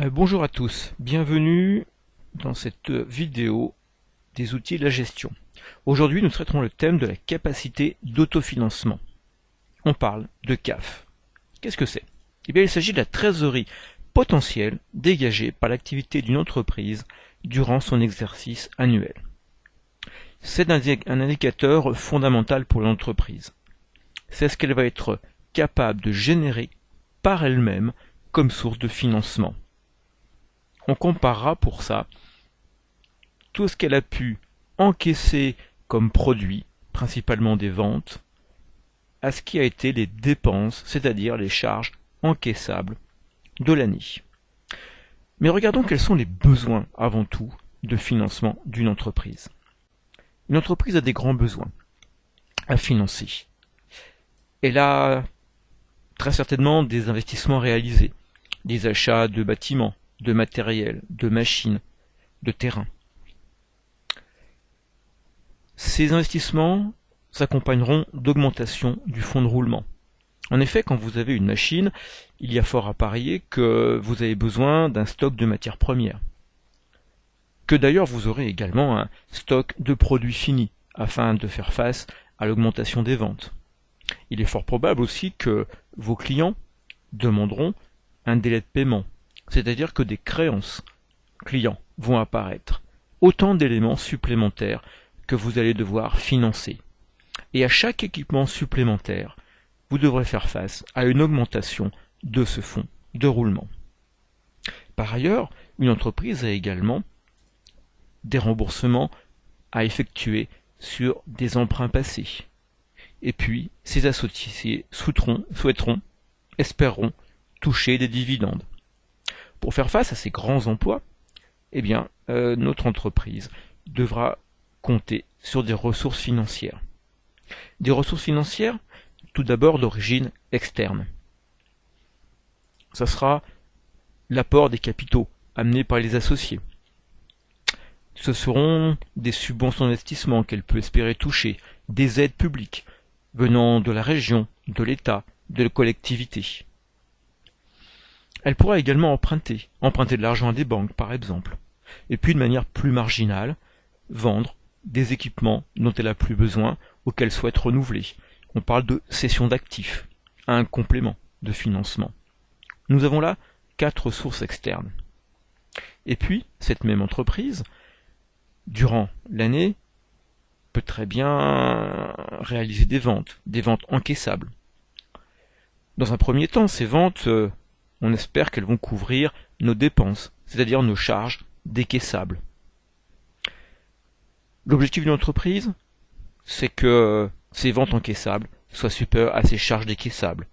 Bonjour à tous, bienvenue dans cette vidéo des outils de la gestion. Aujourd'hui nous traiterons le thème de la capacité d'autofinancement. On parle de CAF. Qu'est-ce que c'est? Eh bien il s'agit de la trésorerie potentielle dégagée par l'activité d'une entreprise durant son exercice annuel. C'est un indicateur fondamental pour l'entreprise. C'est ce qu'elle va être capable de générer par elle-même comme source de financement. On comparera pour ça tout ce qu'elle a pu encaisser comme produit, principalement des ventes, à ce qui a été les dépenses, c'est-à-dire les charges encaissables de l'année. Mais regardons quels sont les besoins avant tout de financement d'une entreprise. Une entreprise a des grands besoins à financer. Elle a très certainement des investissements réalisés, des achats de bâtiments, de matériel, de machines, de terrain. Ces investissements s'accompagneront d'augmentation du fonds de roulement. En effet, quand vous avez une machine, il y a fort à parier que vous avez besoin d'un stock de matières premières. Que d'ailleurs vous aurez également un stock de produits finis, afin de faire face à l'augmentation des ventes. Il est fort probable aussi que vos clients demanderont un délai de paiement, c'est-à-dire que des créances clients vont apparaître. Autant d'éléments supplémentaires que vous allez devoir financer. Et à chaque équipement supplémentaire, vous devrez faire face à une augmentation de ce fonds de roulement. Par ailleurs, une entreprise a également des remboursements à effectuer sur des emprunts passés. Et puis, ces associés souhaiteront, espéreront toucher des dividendes. Pour faire face à ces grands emplois, eh bien, notre entreprise devra compter sur des ressources financières. Des ressources financières, tout d'abord d'origine externe. Ça sera l'apport des capitaux amenés par les associés. Ce seront des subventions d'investissement qu'elle peut espérer toucher, des aides publiques venant de la région, de l'État, de la collectivité. Elle pourra également emprunter de l'argent à des banques par exemple, et puis de manière plus marginale, vendre des équipements dont elle a plus besoin ou qu'elle souhaite renouveler. On parle de cession d'actifs, un complément de financement. Nous avons là 4 sources externes. Et puis, cette même entreprise, durant l'année, peut très bien réaliser des ventes encaissables. Dans un premier temps, ces ventes on espère qu'elles vont couvrir nos dépenses, c'est-à-dire nos charges décaissables. L'objectif d'une entreprise, c'est que ces ventes encaissables soient supérieures à ces charges décaissables.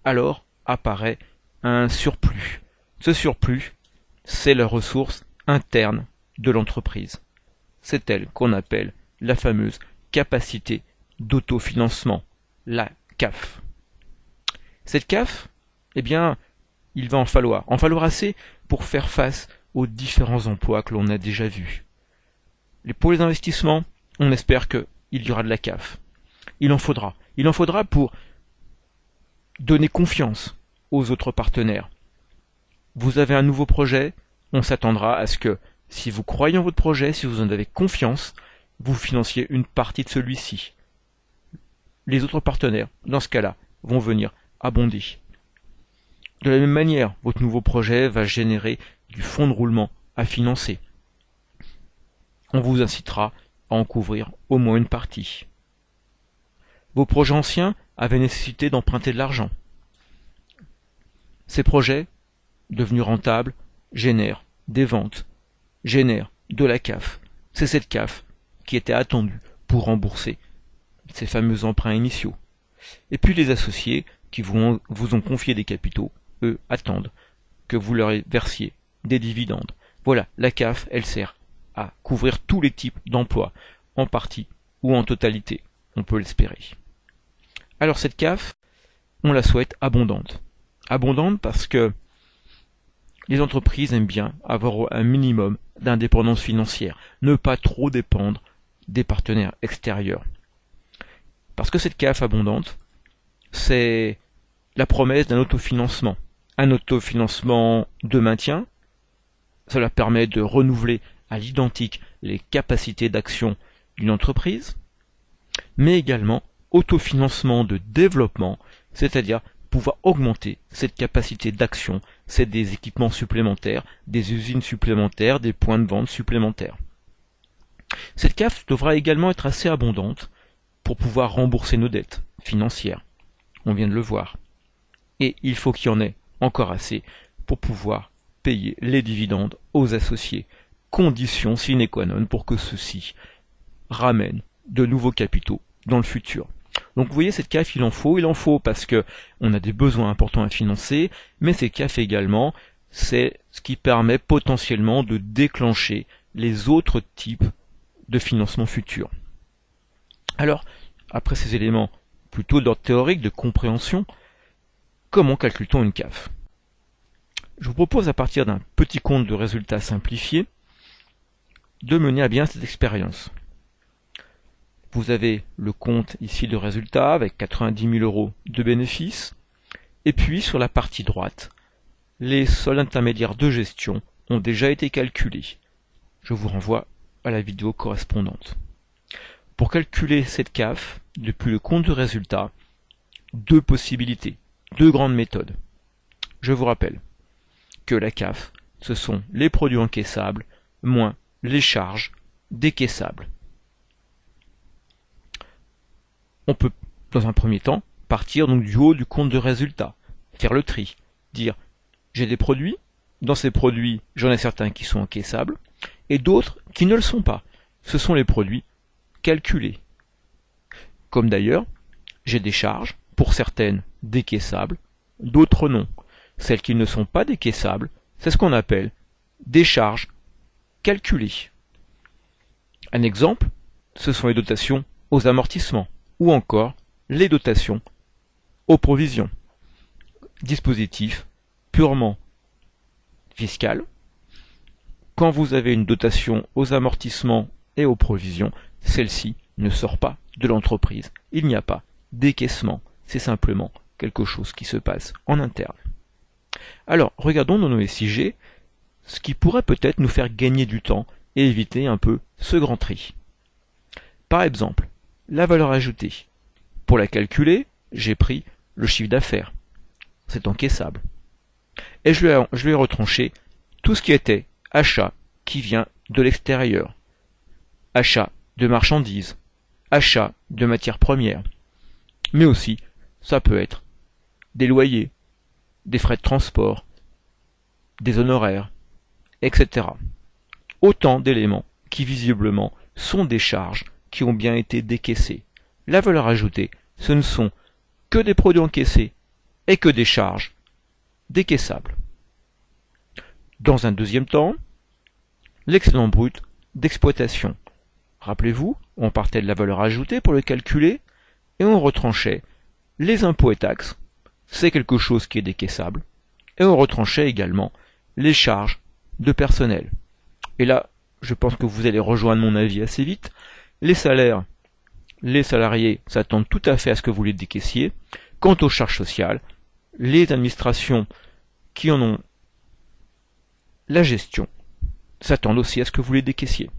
Alors apparaît un surplus. Ce surplus, c'est la ressource interne de l'entreprise. C'est elle qu'on appelle la fameuse capacité d'autofinancement, la CAF. Cette CAF, eh bien, il va en falloir assez pour faire face aux différents emplois que l'on a déjà vus. Pour les investissements, on espère qu'il y aura de la CAF. Il en faudra pour donner confiance aux autres partenaires. Vous avez un nouveau projet, on s'attendra à ce que, si vous croyez en votre projet, si vous en avez confiance, vous financiez une partie de celui-ci. Les autres partenaires, dans ce cas-là, vont venir abonder. De la même manière, votre nouveau projet va générer du fonds de roulement à financer. On vous incitera à en couvrir au moins une partie. Vos projets anciens avaient nécessité d'emprunter de l'argent. Ces projets, devenus rentables, génèrent des ventes, génèrent de la CAF. C'est cette CAF qui était attendue pour rembourser ces fameux emprunts initiaux. Et puis les associés qui vous ont confié des capitaux, eux, attendent que vous leur versiez des dividendes. Voilà, la CAF, elle sert à couvrir tous les types d'emplois, en partie ou en totalité, on peut l'espérer. Alors cette CAF, on la souhaite abondante. Abondante parce que les entreprises aiment bien avoir un minimum d'indépendance financière, ne pas trop dépendre des partenaires extérieurs. Parce que cette CAF abondante, c'est la promesse d'un autofinancement. Un autofinancement de maintien, Cela permet de renouveler à l'identique les capacités d'action d'une entreprise, mais également autofinancement de développement, c'est-à-dire pouvoir augmenter cette capacité d'action, c'est des équipements supplémentaires, des usines supplémentaires, des points de vente supplémentaires. Cette CAF devra également être assez abondante pour pouvoir rembourser nos dettes financières. On vient de le voir. Et il faut qu'il y en ait encore assez pour pouvoir payer les dividendes aux associés. Condition sine qua non pour que ceux-ci ramènent de nouveaux capitaux dans le futur. Donc vous voyez, cette CAF, il en faut parce que on a des besoins importants à financer, mais cette CAF également, c'est ce qui permet potentiellement de déclencher les autres types de financement futur. Alors, après ces éléments plutôt d'ordre théorique, de compréhension, comment calcule-t-on une CAF? Je vous propose à partir d'un petit compte de résultats simplifié de mener à bien cette expérience. Vous avez le compte ici de résultats avec 90 000 euros de bénéfices, et puis sur la partie droite, les soldes intermédiaires de gestion ont déjà été calculés. Je vous renvoie à la vidéo correspondante. Pour calculer cette CAF, depuis le compte de résultats, deux possibilités, deux grandes méthodes. Je vous rappelle que la CAF, ce sont les produits encaissables moins les charges décaissables. On peut, dans un premier temps, partir donc du haut du compte de résultats, faire le tri, dire j'ai des produits, dans ces produits j'en ai certains qui sont encaissables, et d'autres qui ne le sont pas. Ce sont les produits calculés. Comme d'ailleurs, j'ai des charges, pour certaines décaissables, d'autres non. Celles qui ne sont pas décaissables, c'est ce qu'on appelle des charges calculées. Un exemple, ce sont les dotations aux amortissements, ou encore les dotations aux provisions. Dispositif purement fiscal. Quand vous avez une dotation aux amortissements et aux provisions, celle-ci ne sort pas de l'entreprise. Il n'y a pas décaissement, c'est simplement quelque chose qui se passe en interne. Alors, regardons dans nos SIG ce qui pourrait peut-être nous faire gagner du temps et éviter un peu ce grand tri. Par exemple, la valeur ajoutée. Pour la calculer, j'ai pris le chiffre d'affaires. C'est encaissable. Et je lui ai retranché tout ce qui était achat qui vient de l'extérieur. Achat de marchandises, achat de matières premières. Mais aussi, ça peut être des loyers, des frais de transport, des honoraires, etc. Autant d'éléments qui visiblement sont des charges qui ont bien été décaissées. La valeur ajoutée, ce ne sont que des produits encaissés et que des charges décaissables. Dans un deuxième temps, l'excédent brut d'exploitation. Rappelez-vous, on partait de la valeur ajoutée pour le calculer et on retranchait les impôts et taxes, c'est quelque chose qui est décaissable, et on retranchait également les charges de personnel. Et là, je pense que vous allez rejoindre mon avis assez vite. Les salaires, les salariés s'attendent tout à fait à ce que vous les décaissiez. Quant aux charges sociales, les administrations qui en ont la gestion s'attendent aussi à ce que vous les décaissiez.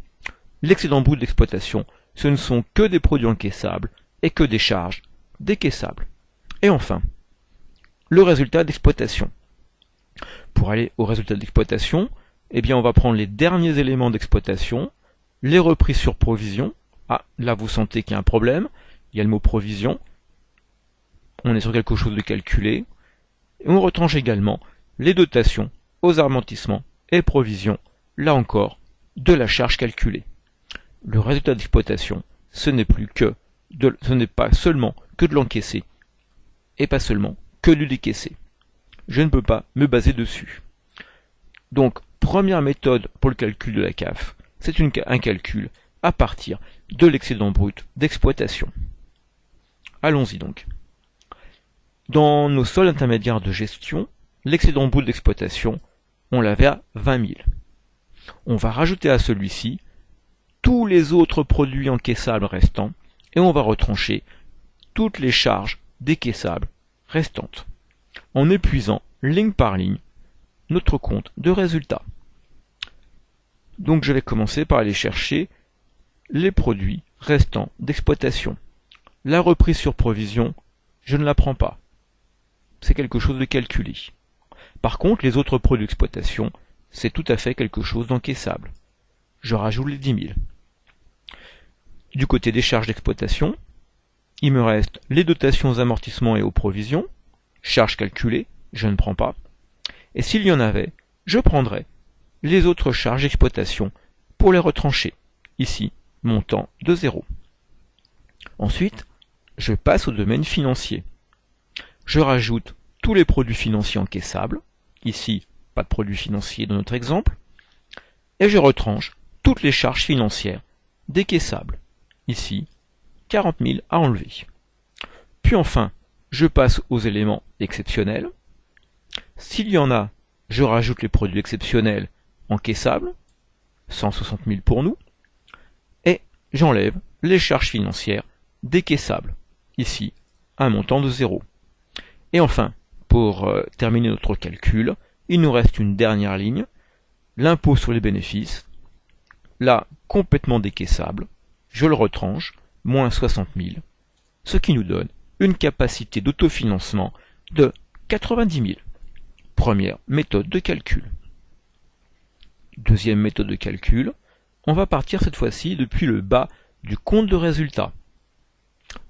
L'excédent brut d'exploitation, ce ne sont que des produits encaissables et que des charges décaissables. Et enfin, le résultat d'exploitation. Pour aller au résultat d'exploitation, eh bien on va prendre les derniers éléments d'exploitation, les reprises sur provision. Ah, là vous sentez qu'il y a un problème, il y a le mot provision, on est sur quelque chose de calculé, et on retranche également les dotations aux amortissements et provisions, là encore, de la charge calculée. Le résultat d'exploitation, ce n'est pas seulement que de l'encaissé, et pas seulement que du décaissé. Je ne peux pas me baser dessus. Donc, première méthode pour le calcul de la CAF, c'est un calcul à partir de l'excédent brut d'exploitation. Allons-y donc. Dans nos soldes intermédiaires de gestion, l'excédent brut d'exploitation, on l'avait à 20 000. On va rajouter à celui-ci tous les autres produits encaissables restants et on va retrancher toutes les charges décaissables restantes, en épuisant ligne par ligne notre compte de résultat. Donc je vais commencer par aller chercher les produits restants d'exploitation. La reprise sur provision, je ne la prends pas. C'est quelque chose de calculé. Par contre, les autres produits d'exploitation, c'est tout à fait quelque chose d'encaissable. Je rajoute les 10 000. Du côté des charges d'exploitation, il me reste les dotations aux amortissements et aux provisions, charges calculées, je ne prends pas. Et s'il y en avait, je prendrais les autres charges d'exploitation pour les retrancher. Ici, montant de 0. Ensuite, je passe au domaine financier. Je rajoute tous les produits financiers encaissables. Ici, pas de produits financiers dans notre exemple. Et je retranche toutes les charges financières décaissables. Ici, 40 000 à enlever. Puis enfin, je passe aux éléments exceptionnels. S'il y en a, je rajoute les produits exceptionnels encaissables, 160 000 pour nous, et j'enlève les charges financières décaissables, ici, un montant de 0. Et enfin, pour terminer notre calcul, il nous reste une dernière ligne, l'impôt sur les bénéfices, là, complètement décaissable, je le retranche, moins 60 000, ce qui nous donne une capacité d'autofinancement de 90 000. Première méthode de calcul. Deuxième méthode de calcul, on va partir cette fois-ci depuis le bas du compte de résultat.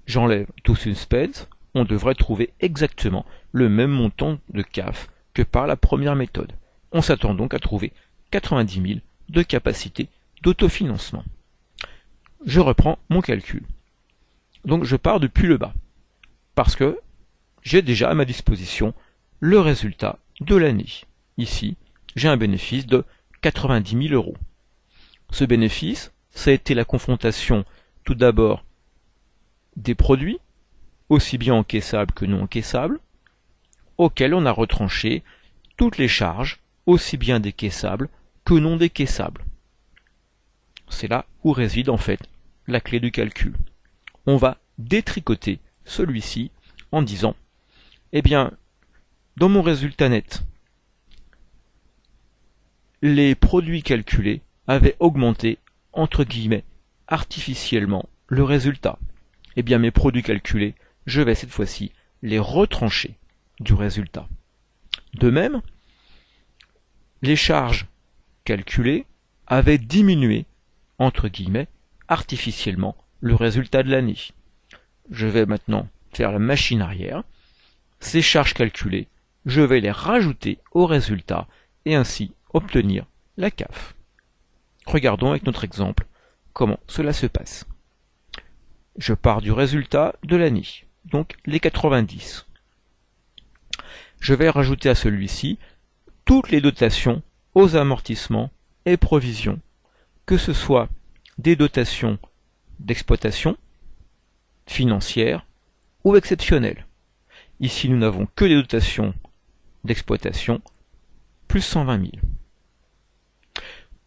J'enlève tout suspense, on devrait trouver exactement le même montant de CAF que par la première méthode. On s'attend donc à trouver 90 000 de capacité d'autofinancement. Je reprends mon calcul. Donc je pars depuis le bas, parce que j'ai déjà à ma disposition le résultat de l'année. Ici, j'ai un bénéfice de 90 000 euros. Ce bénéfice, ça a été la confrontation tout d'abord des produits, aussi bien encaissables que non encaissables, auxquels on a retranché toutes les charges, aussi bien décaissables que non décaissables. C'est là où réside en fait la clé du calcul. On va détricoter celui-ci en disant, eh bien, dans mon résultat net, les produits calculés avaient augmenté, entre guillemets, artificiellement le résultat. Eh bien, mes produits calculés, je vais cette fois-ci les retrancher du résultat. De même, les charges calculées avaient diminué, entre guillemets, artificiellement le résultat de l'année. Je vais maintenant faire la machine arrière. Ces charges calculées, je vais les rajouter au résultat et ainsi obtenir la CAF. Regardons avec notre exemple comment cela se passe. Je pars du résultat de l'année, donc les 90. Je vais rajouter à celui-ci toutes les dotations aux amortissements et provisions, que ce soit des dotations d'exploitation, financières ou exceptionnelles. Ici, nous n'avons que des dotations d'exploitation, plus 120 000.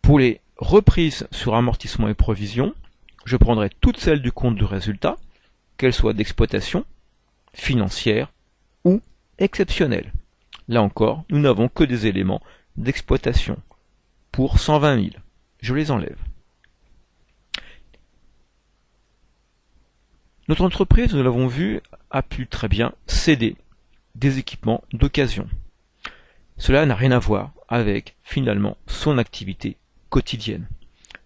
Pour les reprises sur amortissement et provisions, je prendrai toutes celles du compte de résultat, qu'elles soient d'exploitation, financière ou exceptionnelles. Là encore, nous n'avons que des éléments d'exploitation. Pour 120 000, je les enlève. Notre entreprise, nous l'avons vu, a pu très bien céder des équipements d'occasion. Cela n'a rien à voir avec, finalement, son activité quotidienne.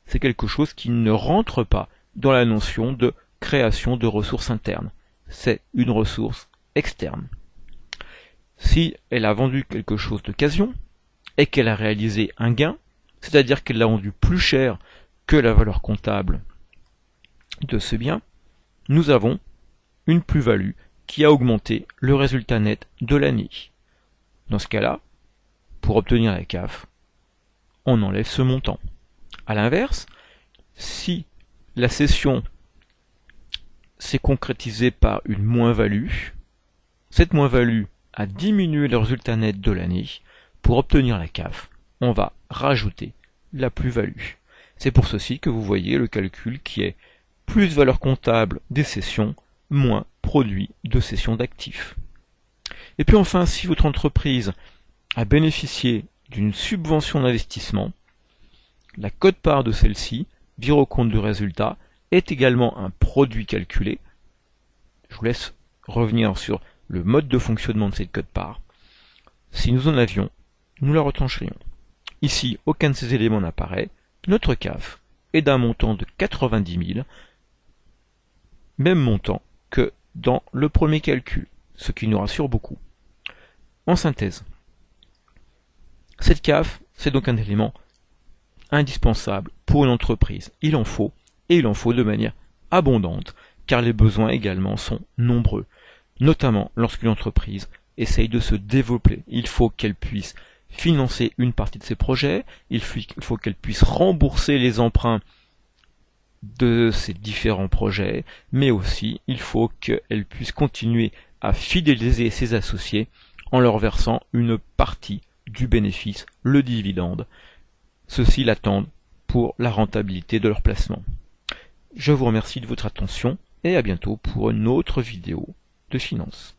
C'est quelque chose qui ne rentre pas dans la notion de création de ressources internes. C'est une ressource externe. Si elle a vendu quelque chose d'occasion et qu'elle a réalisé un gain, c'est-à-dire qu'elle l'a vendu plus cher que la valeur comptable de ce bien, nous avons une plus-value qui a augmenté le résultat net de l'année. Dans ce cas-là, pour obtenir la CAF, on enlève ce montant. A l'inverse, si la cession s'est concrétisée par une moins-value, cette moins-value a diminué le résultat net de l'année. Pour obtenir la CAF, on va rajouter la plus-value. C'est pour ceci que vous voyez le calcul qui est plus valeur comptable des cessions, moins produit de cession d'actifs. Et puis enfin, si votre entreprise a bénéficié d'une subvention d'investissement, La quote-part de celle-ci, virée au compte du résultat, est également un produit calculé. Je vous laisse revenir sur le mode de fonctionnement de cette quote-part. Si nous en avions, nous la retrancherions. Ici, aucun de ces éléments n'apparaît. Notre CAF est d'un montant de 90 000, même montant que dans le premier calcul, ce qui nous rassure beaucoup. En synthèse, cette CAF, c'est donc un élément indispensable pour une entreprise. Il en faut, et il en faut de manière abondante, car les besoins également sont nombreux, notamment lorsqu'une entreprise essaye de se développer. Il faut qu'elle puisse financer une partie de ses projets, il faut qu'elle puisse rembourser les emprunts de ses différents projets, mais aussi il faut qu'elle puisse continuer à fidéliser ses associés en leur versant une partie du bénéfice, le dividende. Ceux-ci l'attendent pour la rentabilité de leur placement. Je vous remercie de votre attention et à bientôt pour une autre vidéo de finance.